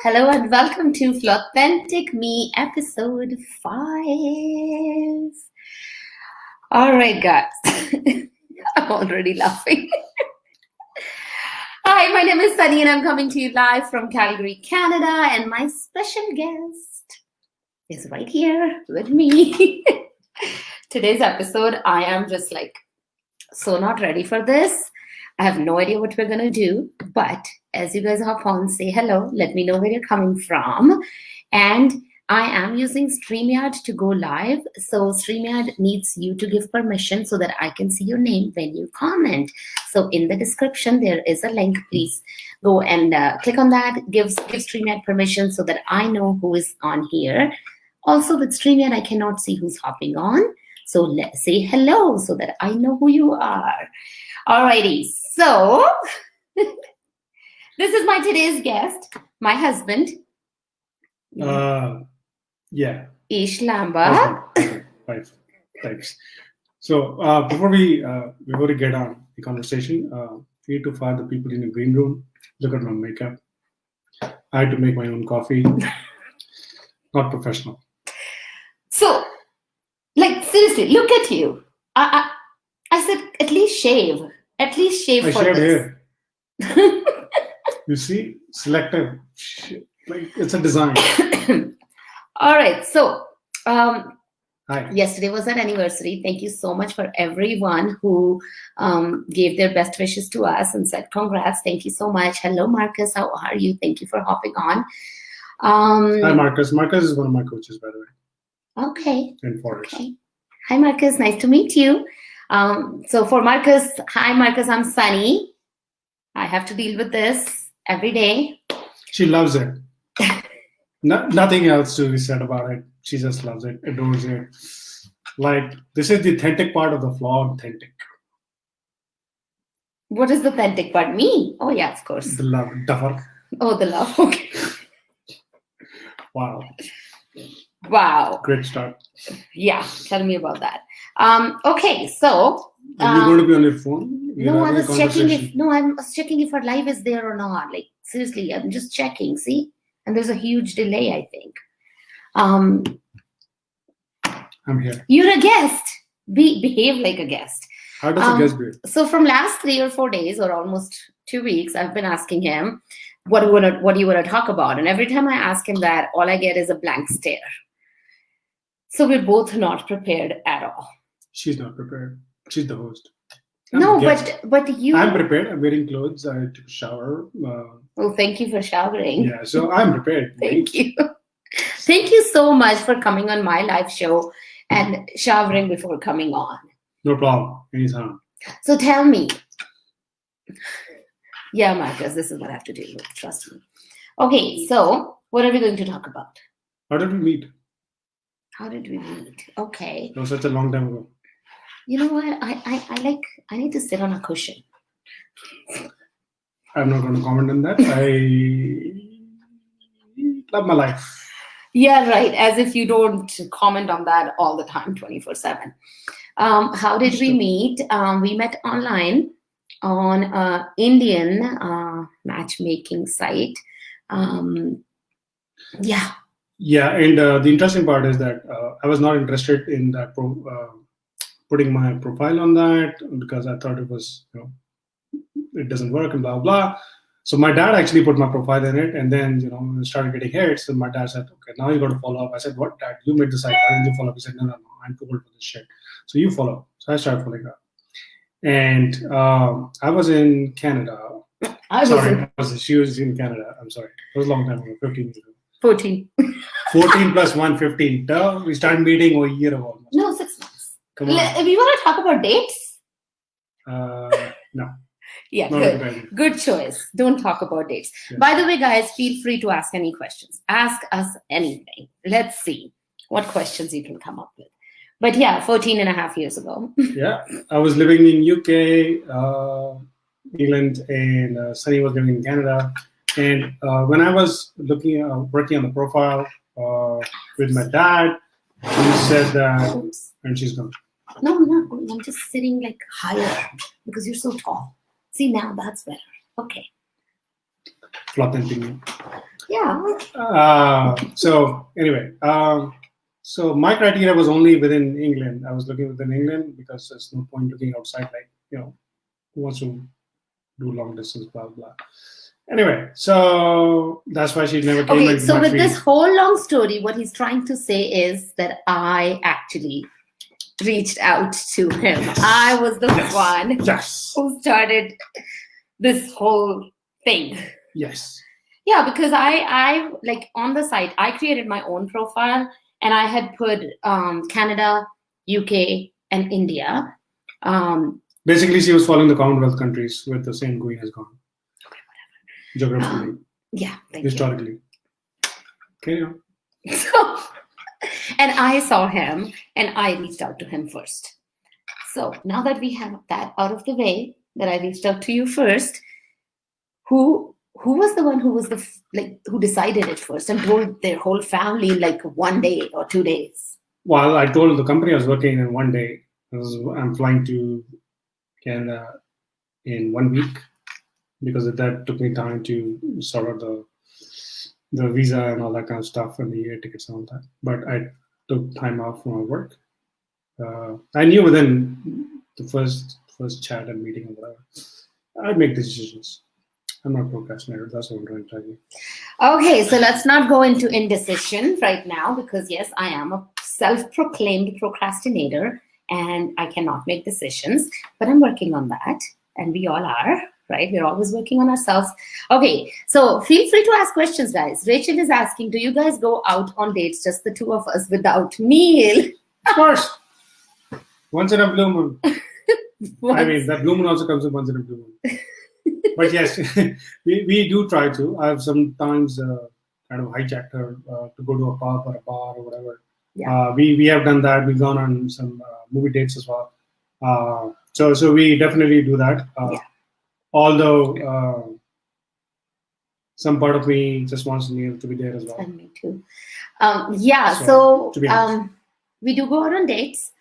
Hello and welcome to Flawthentic Me episode 5. All right, guys. I'm already laughing. Hi, my name is Sunny and I'm coming to you live from Calgary, Canada, and my special guest is right here with me. Today's episode, I am just so not ready for this. I have no idea what we're going to do, but as you guys hop on, say hello, let me know where you're coming from. And I am using StreamYard to go live. So StreamYard needs you to give permission so that I can see your name when you comment. So in the description, there is a link. Please go and click on that. Give StreamYard permission so that I know who is on here. Also with StreamYard, I cannot see who's hopping on. So let's say hello so that I know who you are. Alrighty, so this is my today's guest, my husband. Yeah. Ish Lamba. Right. Thanks. So before we get on the conversation, we need to fire the people in the green room. Look at my makeup. I had to make my own coffee. Not professional. So, seriously, look at you. I said at least shave. At least shave I for shaved this. hair. You see, selective. It's a design. All right. So, Hi. yesterday was our anniversary. Thank you so much for everyone who gave their best wishes to us and said congrats. Thank you so much. Hello, Marcus. How are you? Thank you for hopping on. Hi, Marcus. Marcus is one of my coaches, by the way. Okay. In Forest. Okay. Hi, Marcus. Nice to meet you. So for Marcus, hi, Marcus. I'm Sunny. I have to deal with this every day. She loves it. Nothing else to be said about it. She just loves it, adores it. This is the authentic part of the Flawthentic. What is the authentic part? Me? Oh, yeah, of course. The love, duffer. Oh, the love. Okay. Wow. Wow. Great start. Yeah, tell me about that. Okay, so Are you going to be on your phone? No, I was checking if our live is there or not. Seriously, I'm just checking. See, and there's a huge delay, I think. I'm here. You're a guest. Behave like a guest. How does a guest behave? So from last 3 or 4 days, or almost 2 weeks, I've been asking him, what do you want to talk about? And every time I ask him that, all I get is a blank stare. So we're both not prepared at all. She's not prepared. She's the host. But you. I'm prepared. I'm wearing clothes. I took a shower. Well, thank you for showering. Yeah, so I'm prepared. Thank you. Thank you so much for coming on my live show and showering before coming on. No problem. Anytime. So tell me. Yeah, Marcus, this is what I have to deal with. Trust me. Okay, so what are we going to talk about? How did we meet? How did we meet? Okay. It was such a long time ago. You know what? I need to sit on a cushion. I'm not going to comment on that. I love my life. Yeah, right. As if you don't comment on that all the time, 24/7. How did we meet? We met online on an Indian matchmaking site. Yeah. Yeah, and the interesting part is that I was not interested in that putting my profile on that because I thought it was, it doesn't work and blah, blah. So my dad actually put my profile in it and then, started getting hits. And my dad said, okay, now you got to follow up. I said, what, Dad? You made the site. Why didn't you follow up? He said, no, I'm too old for this shit. So you follow. So I started following up. And I was in Canada. She was in Canada. I'm sorry. It was a long time ago, 15 years ago. 14. 14 plus 1, 15. We started meeting a year ago almost. No, 6 months. Come on. If you want to talk about dates? No. Yeah, good choice. Don't talk about dates. Yeah. By the way, guys, feel free to ask any questions. Ask us anything. Let's see what questions you can come up with. But yeah, 14 and a half years ago. Yeah, I was living in UK, England, and Sunny was living in Canada. And when I was working on the profile with my dad, he said that, and she's gone. No, I'm not going. I'm just sitting higher because you're so tall. See, now that's better. Okay. Flawthentic. Yeah. So anyway, so my criteria was only within England. I was looking within England because there's no point looking outside. Like, who wants to do long distance, blah blah. Anyway, so that's why she never came. Okay, into so my with feed. this whole long story, what he's trying to say is that I actually reached out to him. I was the one Yes. who started this whole thing. Yes. Yeah, because I like on the site, I created my own profile and I had put Canada, UK, and India. Basically, she was following the Commonwealth countries where the same queen has gone. Okay, whatever. Geographically. Yeah, thank historically. Okay. you. So, and I saw him and I reached out to him first. So now that we have that out of the way, that I reached out to you first, who was the one who was who decided it first and told their whole family like 1 day or 2 days? Well, I told the company I was working in 1 day. I'm flying to Canada in 1 week because that took me time to sort out the visa and all that kind of stuff and the air tickets and all that. But I took time off from my work. I knew within the first chat and meeting or whatever, I'd make decisions. I'm not a procrastinator. That's what I'm trying to tell you. Okay, so let's not go into indecision right now because yes, I am a self-proclaimed procrastinator and I cannot make decisions, but I'm working on that and we all are, right? We're always working on ourselves. Okay, so feel free to ask questions, guys. Rachel is asking, do you guys go out on dates, just the two of us without meal? Of course. Once in a blue moon. I mean, that blue moon also comes in once in a blue moon. But yes, we do try to. I've sometimes kind of hijacked her to go to a pub or a bar or whatever. Yeah. We have done that. We've gone on some movie dates as well. So we definitely do that. Yeah. Although some part of me just wants Neil to be there as well. And me too. So we do go out on dates.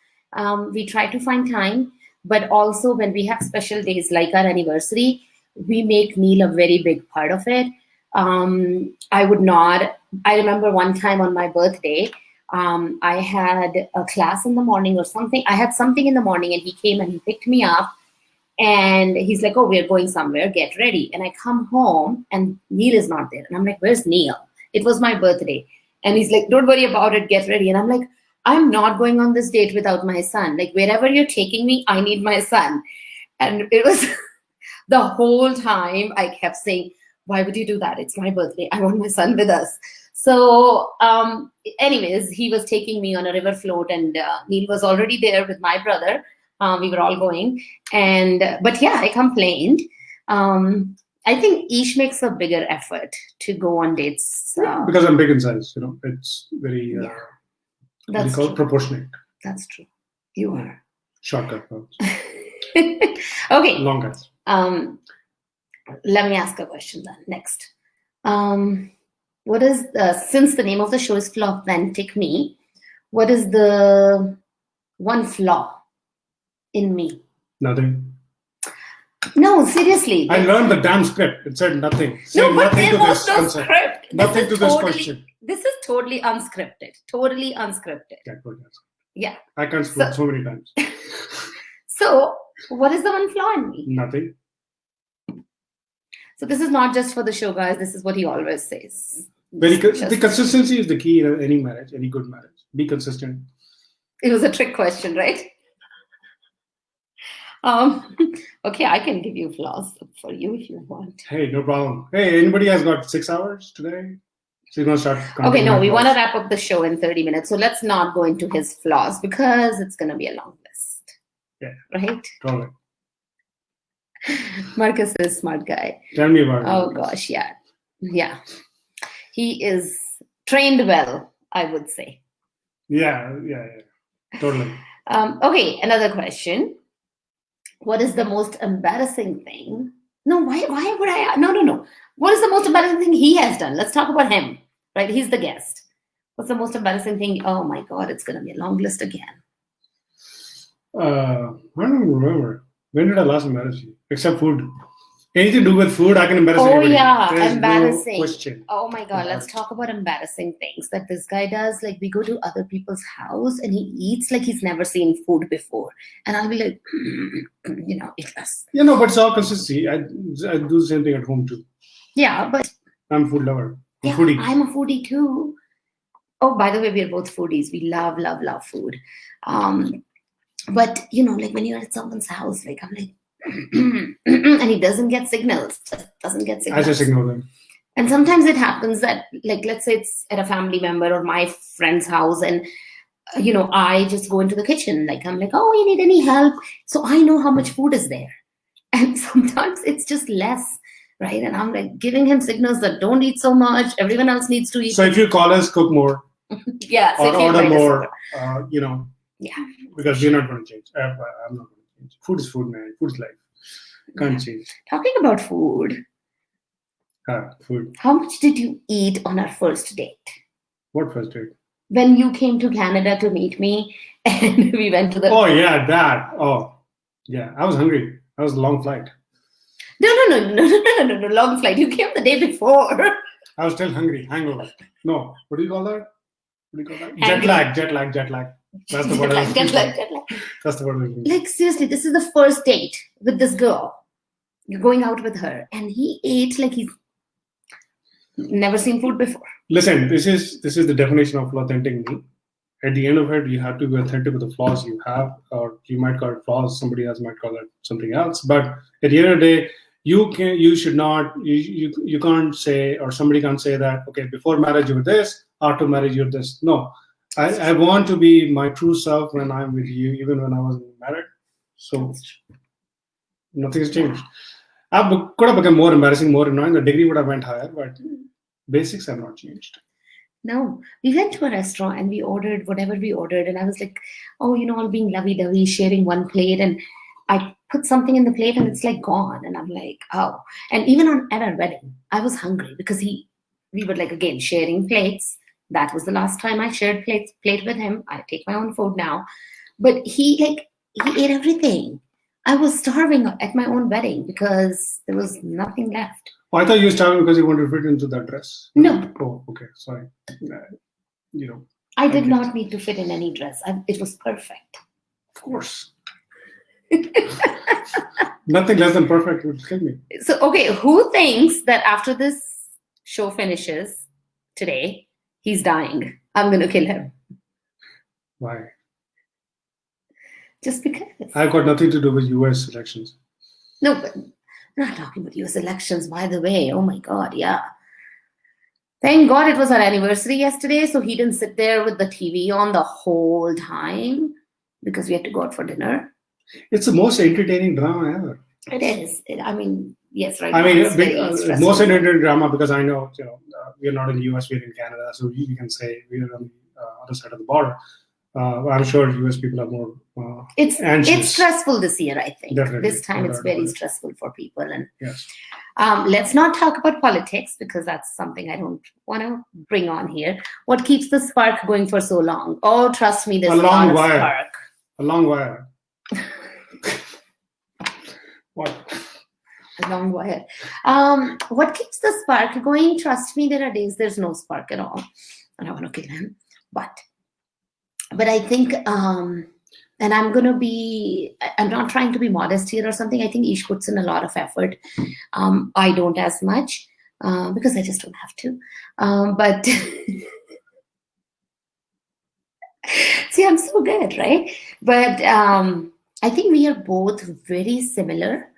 We try to find time, but also when we have special days like our anniversary, we make meal a very big part of it. I remember one time on my birthday, I had a class in the morning or something. I had something in the morning and he came and he picked me up and he's like, oh, we're going somewhere, get ready. And I come home and Neil is not there. And I'm like, where's Neil? It was my birthday. And he's like, don't worry about it, get ready. And I'm like, I'm not going on this date without my son. Like, wherever you're taking me, I need my son. And it was the whole time I kept saying, why would you do that? It's my birthday. I want my son with us. So anyways, he was taking me on a river float and Neil was already there with my brother. We were all going. But yeah, I complained. I think each makes a bigger effort to go on dates. Because I'm big in size, it's very that's proportionate. That's true. You are. Shortcut. Okay. Long guys. Let me ask a question then. Next. What is since the name of the show is Flawthentic Me, what is the one flaw in me? Nothing. No, seriously. I learned the damn script. It said nothing. No, but nothing there was no script. Nothing to this question. This is totally unscripted. Totally unscripted. Yeah. I can't script so many times. So, what is the one flaw in me? Nothing. So this is not just for the show, guys. This is what he always says. The consistency is the key in any marriage, any good marriage. Be consistent. It was a trick question, right? Okay, I can give you flaws for you if you want. Hey, no problem. Hey, anybody has got 6 hours today? So you're going to start. Okay, no, we want to wrap up the show in 30 minutes. So let's not go into his flaws because it's going to be a long list. Yeah. Right? Totally. Marcus is a smart guy. Tell me about it. Oh, gosh, yeah. Yeah. He is trained well, I would say. Yeah. Totally. Okay, another question. What is the most embarrassing thing? No, why would I? No. What is the most embarrassing thing he has done? Let's talk about him, right? He's the guest. What's the most embarrassing thing? Oh my God, it's going to be a long list again. I don't remember. When did I last embarrass you? Except food. Anything to do with food, I can embarrass Oh anybody. yeah, There's embarrassing. no question. Oh my god, let's talk about embarrassing things that this guy does. Like we go to other people's house and he eats like he's never seen food before, and I'll be like, eat less. But it's all consistency. I do the same thing at home too. Yeah, but I'm a food lover. yeah, Foodie. I'm a foodie too. Oh, by the way, we are both foodies. We love, love, love food. But like when you're at someone's house, like I'm like, and he doesn't get signals. Just doesn't get signals. I just ignore them. And sometimes it happens that, like, let's say it's at a family member or my friend's house, and I just go into the kitchen. Like I'm like, oh, you need any help? So I know how much food is there, and sometimes it's just less. Right, and I'm like giving him signals that don't eat so much. Everyone else needs to eat. So if you call us, cook more. Yeah, or order more. Yeah, because we're not going to change. I'm not going to change. Food is food, man. Food is life. Can't change. Talking about food. Food. How much did you eat on our first date? What first date? When you came to Canada to meet me, and we went to the. Oh yeah, that. Oh, yeah. I was hungry. That was a long flight. No, long flight. You came the day before. I was still hungry. Hangover. No. What do you call that? Jet lag. That's the word. Jet lag. That's the word. Like seriously, this is the first date with this girl. You're going out with her, and he ate like he's never seen food before. Listen, this is the definition of authentic me. At the end of it, you have to be authentic with the flaws you have, or you might call it flaws. Somebody else might call it something else. But at the end of the day, you can't say, or somebody can't say that, okay, before marriage you were this, after marriage you're this. No, I want to be my true self when I'm with you, even when I wasn't married. So nothing's changed. I could have become more embarrassing, more annoying. The degree would have went higher, but basics have not changed. No, we went to a restaurant and we ordered whatever we ordered, and I was like, oh, all being lovey-dovey, sharing one plate, and I put something in the plate and it's like gone, and I'm like, oh. And even at our wedding, I was hungry because we were like, again, sharing plates. That was the last time I shared plate with him. I take my own food now, but he ate everything. I was starving at my own wedding because there was nothing left. Oh, I thought you were starving because you wanted to fit into that dress. No. Oh, okay. Sorry. I did not need to fit in any dress. It was perfect. Of course. Nothing less than perfect would kill me. So, okay, who thinks that after this show finishes today, he's dying? I'm going to kill him. Why? Just because. I've got nothing to do with US elections. No, but we're not talking about US elections, by the way. Oh my God, yeah. Thank God it was our anniversary yesterday, so he didn't sit there with the TV on the whole time because we had to go out for dinner. It's the most entertaining drama ever. It is. Yes, right. I mean, most entertaining drama because I know, we're not in the US, we're in Canada, so we can say we're on the other side of the border. I'm sure US people are more anxious. It's stressful this year, I think. Definitely. This time it's very stressful for people. And yes. Let's not talk about politics because that's something I don't want to bring on here. What keeps the spark going for so long? Oh, trust me, there's a lot of spark. A long wire. What? A long wire. What keeps the spark going? Trust me, there are days there's no spark at all. I don't want to kill him. But I think, and I'm not trying to be modest here or something. I think Ish puts in a lot of effort. I don't as much because I just don't have to. But see, I'm so good, right? But I think we are both very similar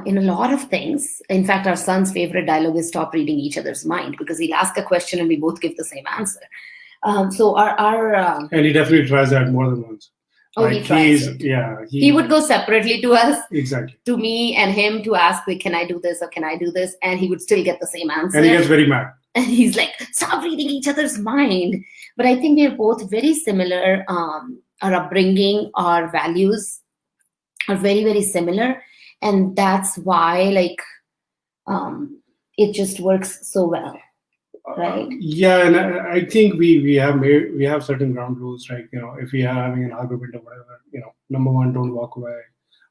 in a lot of things. In fact, our son's favorite dialogue is stop reading each other's mind because he'll ask a question and we both give the same answer. So our and he definitely tries that more than once. Oh, he tries it. Yeah. He would go separately to us. Exactly. To me and him to ask, like, can I do this or can I do this? And he would still get the same answer. And he gets very mad. And he's like, stop reading each other's mind. But I think we're both very similar. Our upbringing, our values are very, very similar. And that's why, it just works so well. Right. Yeah, and I think we have certain ground rules, right? If we are having an argument or whatever, number one, don't walk away.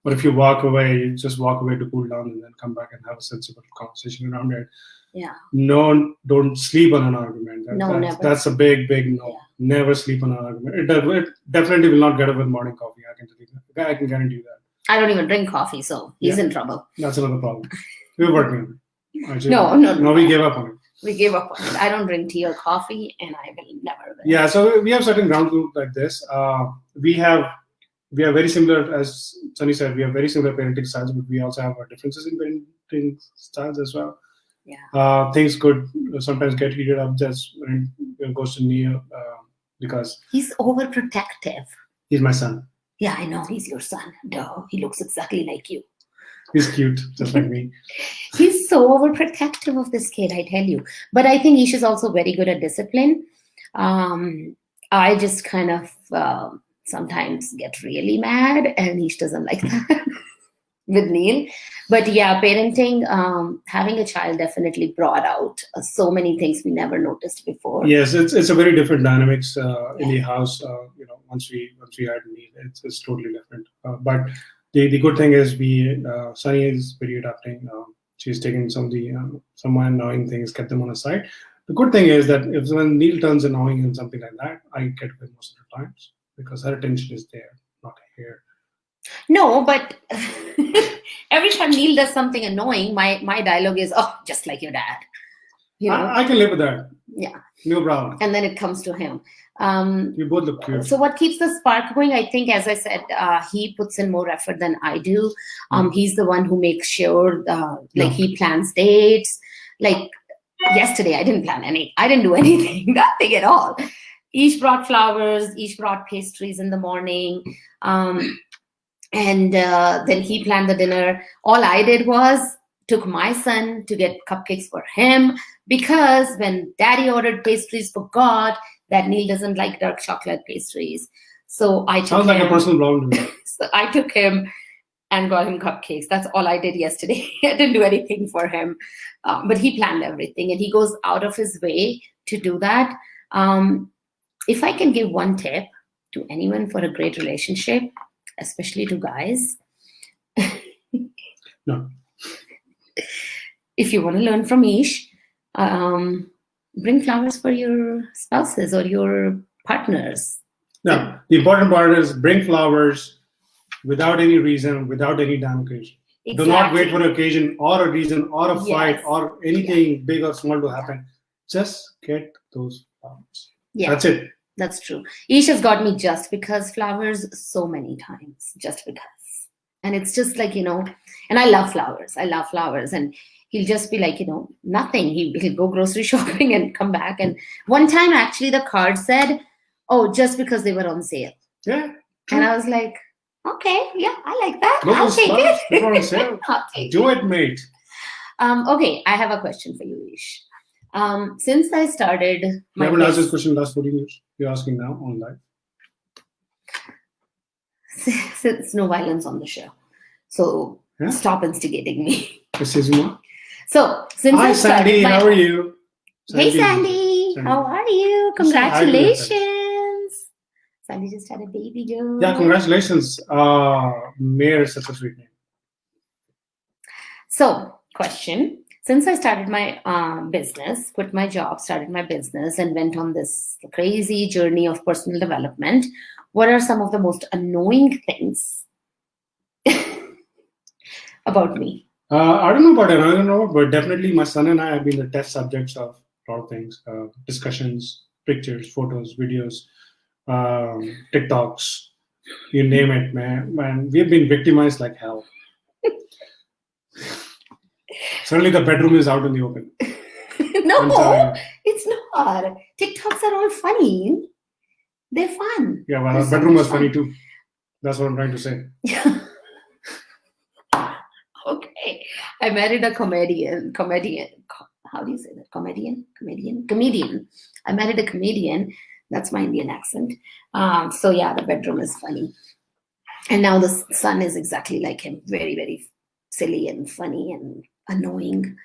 But if you walk away, you just walk away to cool down and then come back and have a sensible conversation around it. Yeah. No, don't sleep on an argument. No, never. That's a big no. Yeah. Never sleep on an argument. It definitely will not get up with morning coffee. I can tell you that. I can guarantee you that. I don't even drink coffee, so he's in trouble. That's another problem. We're working on it. Actually, No, we gave up on it. We gave up on it. I don't drink tea or coffee, and I will never. Yeah, so we have certain ground rules like this. We are very similar, as Sunny said. We have very similar parenting styles, but we also have our differences in parenting styles as well. Yeah. Things could sometimes get heated up just when it goes to Neil because he's overprotective. He's my son. Yeah, I know. He's your son. Duh. He looks exactly like you. He's cute, just like me. He's so overprotective of this kid, I tell you. But I think Ish is also very good at discipline. I just kind of sometimes get really mad, and Ish doesn't like that with Neil. But yeah, parenting, having a child definitely brought out so many things we never noticed before. Yes, it's a very different dynamics in the house. Once we had Neil, it's totally different. But the good thing is Sunny is very adapting. She's taking some of the annoying things, kept them on a side. The good thing is that when Neil turns annoying and something like that, I get away most of the times because her attention is there, not here. No, but every time Neil does something annoying, my dialogue is, "Oh, just like your dad." You know? I can live with that. Yeah. No problem. And then it comes to him. You both look cute. So what keeps the spark going? I think, as I said, he puts in more effort than I do. He's the one who makes sure, he plans dates. Like yesterday, I didn't plan any. I didn't do anything, nothing at all. Each brought flowers. Each brought pastries in the morning. And then he planned the dinner. All I did was took my son to get cupcakes for him, because when daddy ordered pastries, forgot that Neil doesn't like dark chocolate pastries. So I took Sounds like a personal problem to me. So I took him and got him cupcakes. That's all I did yesterday. I didn't do anything for him. But he planned everything, and he goes out of his way to do that. If I can give one tip to anyone for a great relationship, especially to guys. No. If you want to learn from Ish, bring flowers for your spouses or your partners. No, the important part is bring flowers without any reason, without any damn occasion. Exactly. Do not wait for an occasion or a reason or a fight or anything big or small to happen. Just get those flowers. Yeah. That's it. That's true. Ish has got me just because flowers so many times, just because. And it's just like, and I love flowers. And he'll just be like, nothing. He'll go grocery shopping and come back. And one time, actually, the card said, "Oh, just because they were on sale." Yeah. True. And I was like, okay, yeah, I like that. I'll take it. They're on sale. Do it, mate. Okay, I have a question for you, Ish. Since I started my... You haven't asked this question last 14 years. You're asking now on live. Since no violence on the show. So stop instigating me. So since Hi, Sandy, how are you? Sandy. Hey, Sandy. How are you? Congratulations. Sandy just had a baby girl. Yeah, congratulations. Mayor is such a sweet name. So, question. Since I started my business, quit my job, started my business, and went on this crazy journey of personal development, what are some of the most annoying things about me? I don't know about it. I don't know, but definitely my son and I have been the test subjects of a lot of things. Discussions, pictures, photos, videos, TikToks, you name it, man. We have been victimized like hell. Suddenly the bedroom is out in the open. No, it's not. TikToks are all funny. They're fun. Yeah, well, our bedroom was funny too. That's what I'm trying to say. Okay. I married a comedian. How do you say that? Comedian. I married a comedian. That's my Indian accent. So yeah, the bedroom is funny. And now the son is exactly like him. Very, very silly and funny and annoying.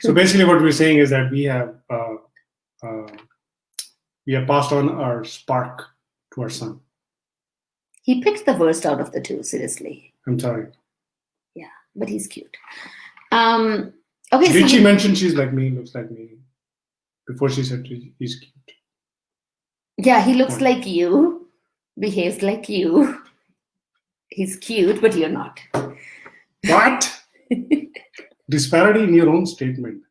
So basically what we're saying is that we have passed on our spark to our son. He picked the worst out of the two, seriously. I'm sorry. Yeah, but he's cute. Okay, Did so she mention she's like me, looks like me, before she said he's cute? yeah, he looks Yeah. like you, behaves like you. He's cute, but you're not. What? Disparity in your own statement.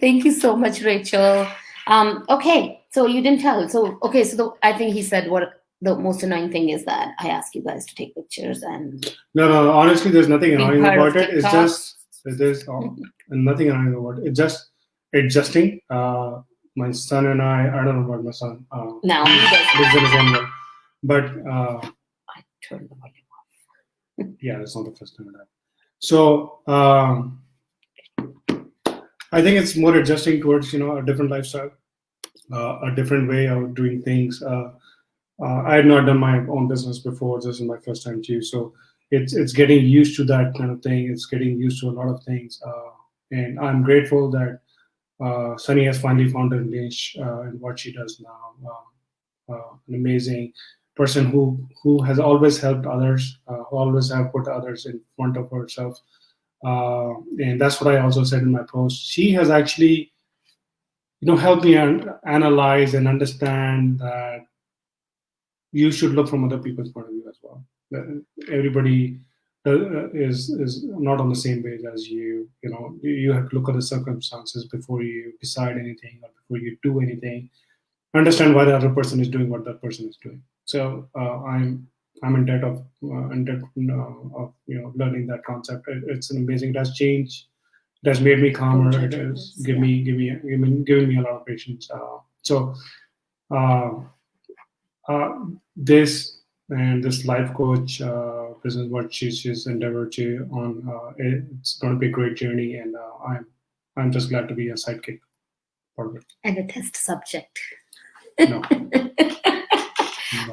Thank you so much, Rachel. Okay, so you didn't tell. So okay, so I think he said what the most annoying thing is that I ask you guys to take pictures and No. Honestly, there's nothing be annoying part of about it. It's TikTok. just there's nothing annoying about it. It's just adjusting. My son and I don't know about my son. Now he he does. lives in his own world. But I turned the volume. yeah, that's not the first time it happened. So I think it's more adjusting towards a different lifestyle, a different way of doing things. I had not done my own business before. This is my first time too, so it's getting used to that kind of thing. It's getting used to a lot of things, and I'm grateful that Sunny has finally found her niche in what she does now. An amazing person who has always helped others, who always have put others in front of herself, and that's what I also said in my post. She has actually, helped me analyze and understand that you should look from other people's point of view as well. Everybody is not on the same page as you. You have to look at the circumstances before you decide anything or before you do anything. Understand why the other person is doing what that person is doing. So I'm in debt of learning that concept. It's an amazing. It has changed. It has made me calmer. It has given me a lot of patience. So this and this life coach business, what she's endeavored to on, it's going to be a great journey, and I'm just glad to be a sidekick part of it. And a test subject. No.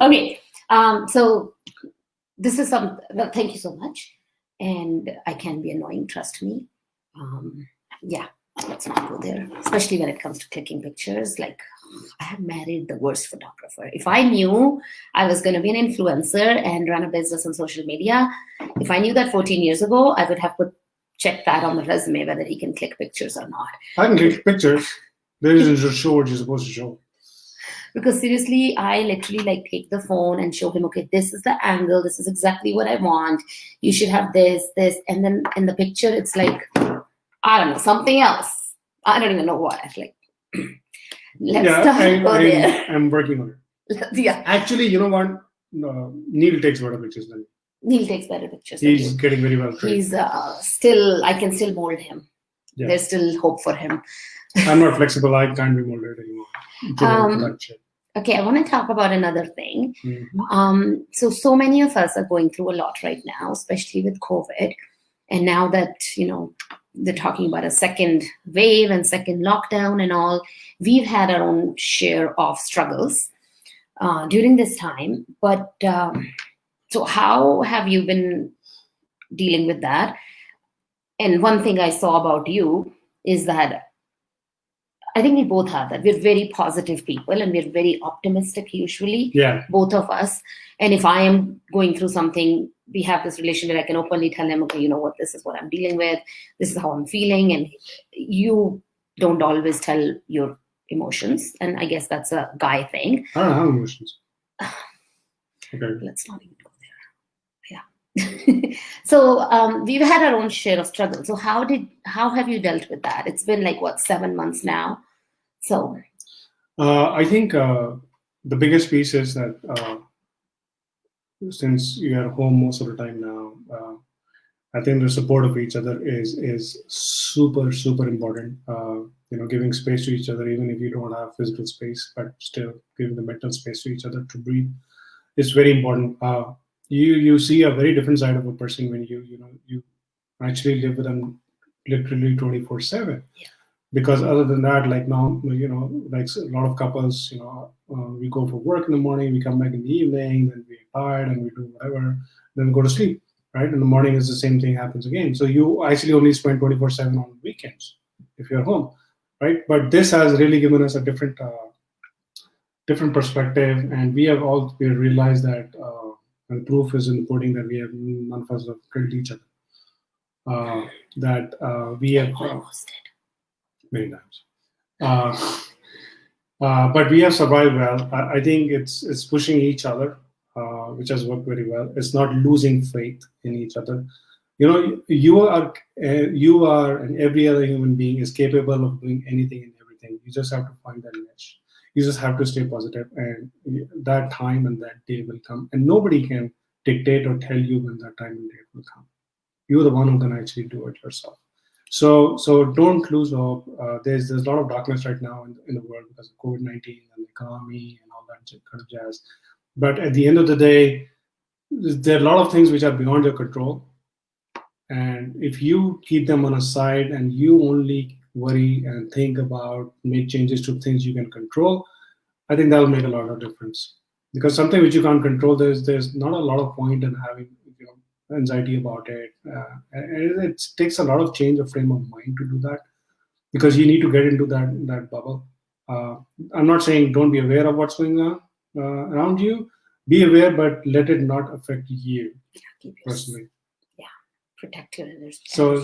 Okay, so this is some. Well, thank you so much, and I can be annoying. Trust me. Yeah, let's not go there. Especially when it comes to clicking pictures. Like, I have married the worst photographer. If I knew I was going to be an influencer and run a business on social media, if I knew that 14 years ago, I would have checked that on the resume whether he can click pictures or not. I can click pictures. There isn't just show what you're supposed to show. Because seriously, I literally take the phone and show him, okay, this is the angle, this is exactly what I want. You should have this, and then in the picture, it's like, I don't know, something else. I don't even know what. Like, let's go there. I'm working on it. Yeah. Actually, you know what? Neil takes better pictures than me. Neil takes better pictures. He's getting very well trained. He's still, I can still mold him. Yeah. There's still hope for him. I'm not flexible. I can't be molded anymore. Okay, I want to talk about another thing. Mm-hmm. So many of us are going through a lot right now, especially with COVID. And now that, they're talking about a second wave and second lockdown and all, we've had our own share of struggles during this time. But so how have you been dealing with that? And one thing I saw about you is that I think we both have that. We're very positive people and we're very optimistic usually, both of us. And if I am going through something, we have this relation where I can openly tell him, okay, you know what, this is what I'm dealing with. This is how I'm feeling. And you don't always tell your emotions. And I guess that's a guy thing. I don't have emotions. Okay. Let's not even go there. Yeah. So we've had our own share of struggle. So how have you dealt with that? It's been 7 months now. So I think the biggest piece is that since you are home most of the time now, I think the support of each other is super, super important. Giving space to each other, even if you don't have physical space, but still giving the mental space to each other to breathe is very important. You see a very different side of a person when you actually live with them literally 24/7. Yeah. Because other than that, now, like a lot of couples, we go for work in the morning, we come back in the evening, then we're tired and we do whatever, then go to sleep, right? In the morning is the same thing happens again. So you actually only spend 24/7 on weekends if you're home, right? But this has really given us a different different perspective, and we realized that, and proof is in the pudding, that we have none of us have killed each other. That we have Almost did. many times. But we have survived well. I think it's pushing each other, which has worked very well. It's not losing faith in each other. You are, and every other human being is capable of doing anything and everything. You just have to find that niche. You just have to stay positive, and that time and that day will come. And nobody can dictate or tell you when that time and date will come. You're the one who can actually do it yourself. So don't lose hope. There's a lot of darkness right now in the world because of COVID-19 and the economy and all that kind of jazz. But at the end of the day, there are a lot of things which are beyond your control. And if you keep them on a side and you only worry and think about make changes to things you can control, I think that'll make a lot of difference. Because something which you can't control, there's not a lot of point in having anxiety about it. And it takes a lot of change of frame of mind to do that, because you need to get into that bubble. I'm not saying don't be aware of what's going on around you. Be aware, but let it not affect you personally. Yeah, protect your energy. So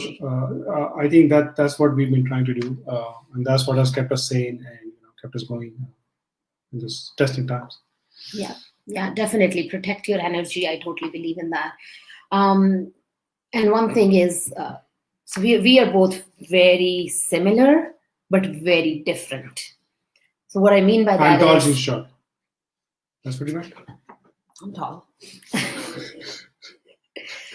I think that's what we've been trying to do, and that's what has kept us sane and kept us going in this testing times. Yeah, definitely protect your energy. I totally believe in that. And one thing is, so we are both very similar but very different. So what I mean by that I'm tall, is, she's short. That's pretty much. I'm tall.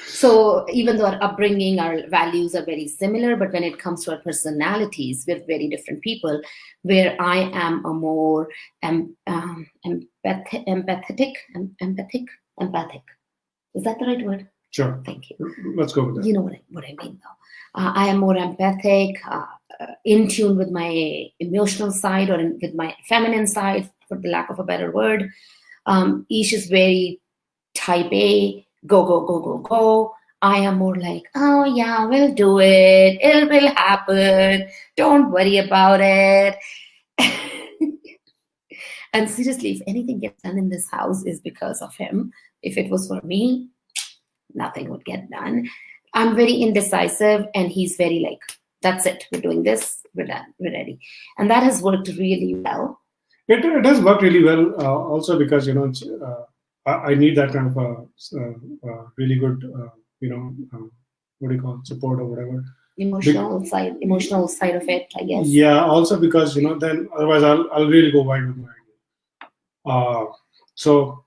So even though our upbringing, our values are very similar, but when it comes to our personalities, we're very different people. Where I am a more empathic. Is that the right word? Sure. Thank you. Let's go with that. You know what I mean, though. I am more empathic, in tune with my emotional side, or with my feminine side, for the lack of a better word. Ish is very type A, go. I am more like, oh yeah, we'll do it. It will happen. Don't worry about it. And seriously, if anything gets done in this house is because of him. If it was for me, nothing would get done. I'm very indecisive, and he's very like, that's it. We're doing this. We're done. We're ready. And that has worked really well. It has worked really well, also because I need that kind of really good what do you call it, support or whatever. Emotional side of it, I guess. Yeah, also because then otherwise I'll really go wide with my idea. So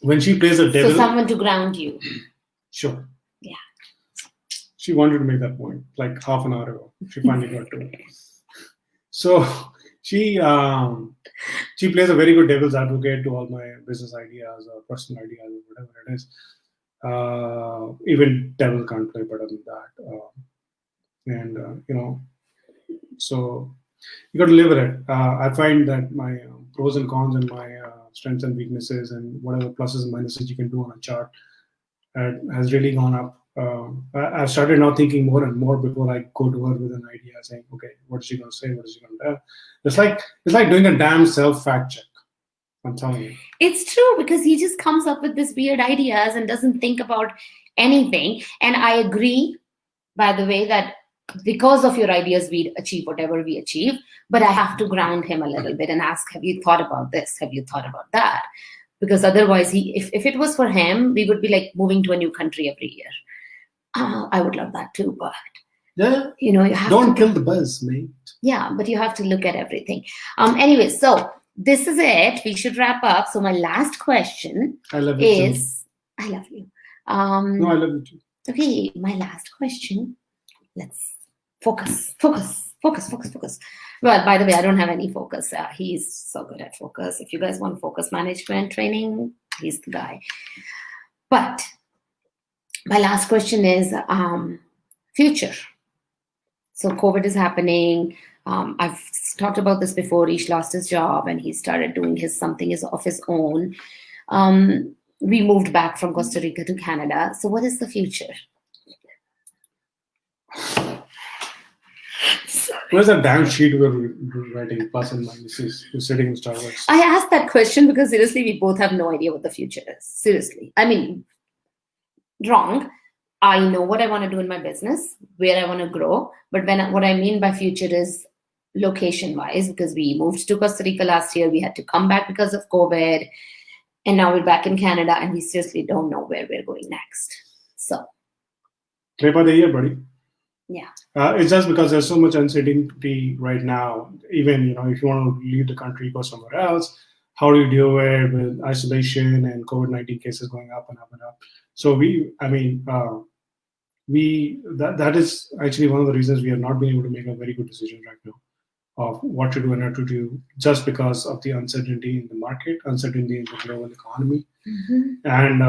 when she plays the devil, so someone to ground you. Sure. Yeah. She wanted to make that point like half an hour ago. She finally got to it. So she plays a very good devil's advocate to all my business ideas or personal ideas or whatever it is. Even devil can't play better than that. So you got to live with it. I find that my pros and cons and my strengths and weaknesses and whatever pluses and minuses you can do on a chart has really gone up. I've started now thinking more and more before I go to her with an idea, saying, "Okay, what is she going to say? What is she going to do?" It's like doing a damn self fact check. I'm telling you. It's true, because he just comes up with these weird ideas and doesn't think about anything. And I agree, by the way, that because of your ideas, we achieve whatever we achieve. But I have to ground him a little bit and ask, have you thought about this? Have you thought about that? Because otherwise, if it was for him, we would be like moving to a new country every year. I would love that too, but yeah, you have don't kill the buzz, mate. Yeah, but you have to look at everything. Anyway, so this is it. We should wrap up. So my last question I love you is, too. I love you. No, I love you too. Okay, my last question. Let's focus. Well, by the way, I don't have any focus. He's so good at focus. If you guys want focus management training, he's the guy. But my last question is future. So COVID is happening. I've talked about this before. Ish lost his job and he started doing something of his own. We moved back from Costa Rica to Canada. So what is the future? Sorry. Where's that damn sheet we're writing plus and minuses? You're sitting in Starbucks. I asked that question because seriously, we both have no idea what the future is. Seriously. I mean, wrong. I know what I want to do in my business, where I want to grow. But what I mean by future is location-wise, because we moved to Costa Rica last year. We had to come back because of COVID. And now we're back in Canada, and we seriously don't know where we're going next. So. Play by the ear, buddy. Yeah. It's just because there's so much uncertainty right now. Even, if you want to leave the country, go somewhere else, how do you deal with isolation and COVID-19 cases going up and up and up? So that is actually one of the reasons we are not being able to make a very good decision right now of what to do and not to do, just because of the uncertainty in the market, uncertainty in the global economy. Mm-hmm. And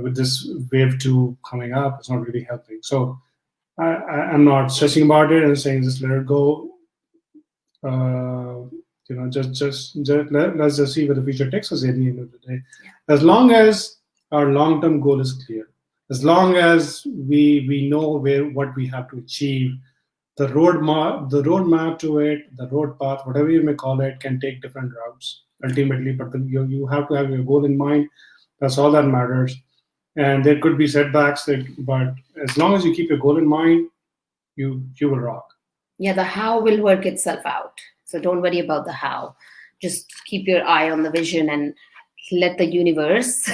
with this wave 2 coming up, it's not really helping. So I'm not stressing about it and saying just let it go. Let's just see where the future takes us at the end of the day. Yeah. As long as our long-term goal is clear, as long as we know what we have to achieve, the roadmap to it, the road path, whatever you may call it, can take different routes ultimately. But you have to have your goal in mind. That's all that matters. And there could be setbacks, but as long as you keep your goal in mind, you will rock. Yeah, the how will work itself out. So don't worry about the how. Just keep your eye on the vision and let the universe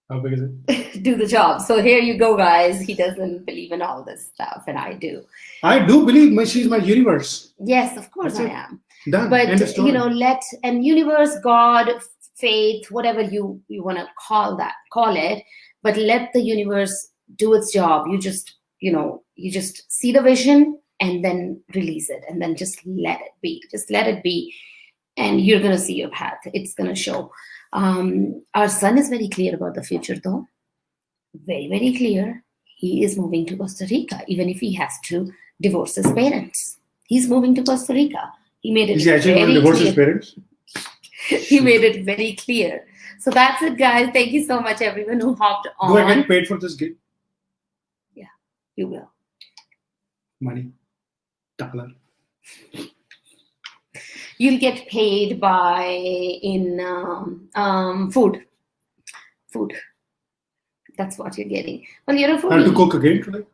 How big is it? do the job. So here you go, guys. He doesn't believe in all this stuff, and I do. I do believe she's my universe. Yes, of course That's I am. Done. But End of story. universe, God, faith, whatever you want to call it, but let the universe do its job. You just see the vision and then release it, and then just let it be. Just let it be, and you're gonna see your path. It's gonna show. Our son is very clear about the future, though. Very, very clear. He is moving to Costa Rica, even if he has to divorce his parents. He's moving to Costa Rica. He made it. Is he actually going to divorce his parents? He made it very clear. So that's it, guys. Thank you so much, everyone who hopped on. Do I get paid for this gig? Yeah, you will. Money. Dollar. You'll get paid in food. Food. That's what you're getting. Well, you're a foodie. I have to cook again today.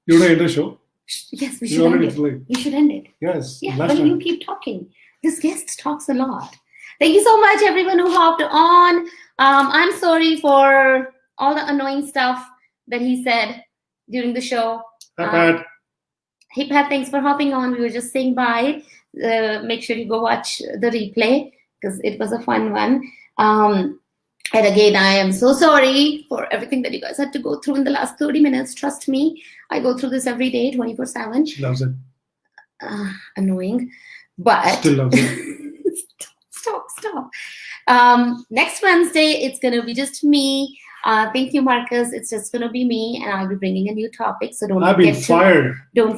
You want to end the show? Yes, we should end it. You should end it. Yes. Yeah, but you keep talking. This guest talks a lot. Thank you so much, everyone who hopped on. I'm sorry for all the annoying stuff that he said during the show. Hi, Pat. Hey, Pat, thanks for hopping on. We were just saying bye. Make sure you go watch the replay because it was a fun one. And again, I am so sorry for everything that you guys had to go through in the last 30 minutes. Trust me, I go through this every day, 24/7. She loves it. Annoying, but still loves it. Stop. Next Wednesday, it's going to be just me. Thank you, Marcus. It's just going to be me, and I'll be bringing a new topic. So don't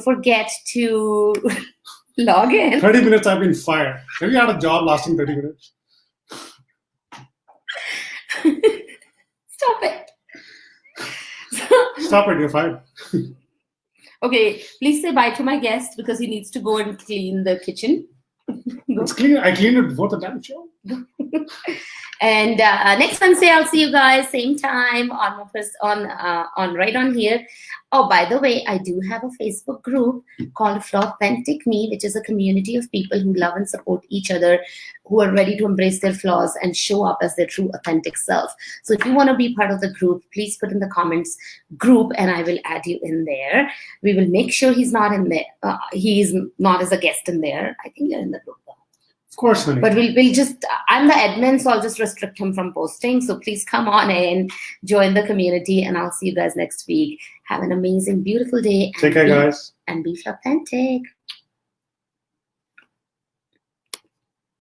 forget to log in. 30 minutes, I've been fired. Have you had a job lasting 30 minutes? Stop it. Stop it, you're fired. Okay, please say bye to my guest because he needs to go and clean the kitchen. It's clean. I cleaned it before the damn show. And next Wednesday, I'll see you guys same time on right on here. Oh, by the way, I do have a Facebook group called Flawthentic, which is a community of people who love and support each other, who are ready to embrace their flaws and show up as their true, authentic self. So if you want to be part of the group, please put in the comments group, and I will add you in there. We will make sure he's not in there. He's not as a guest in there. I think you're in the group though. Of course, honey. But we'll just, I'm the admin, so I'll just restrict him from posting. So please come on in, join the community, and I'll see you guys next week. Have an amazing, beautiful day. Take care, guys. And be authentic.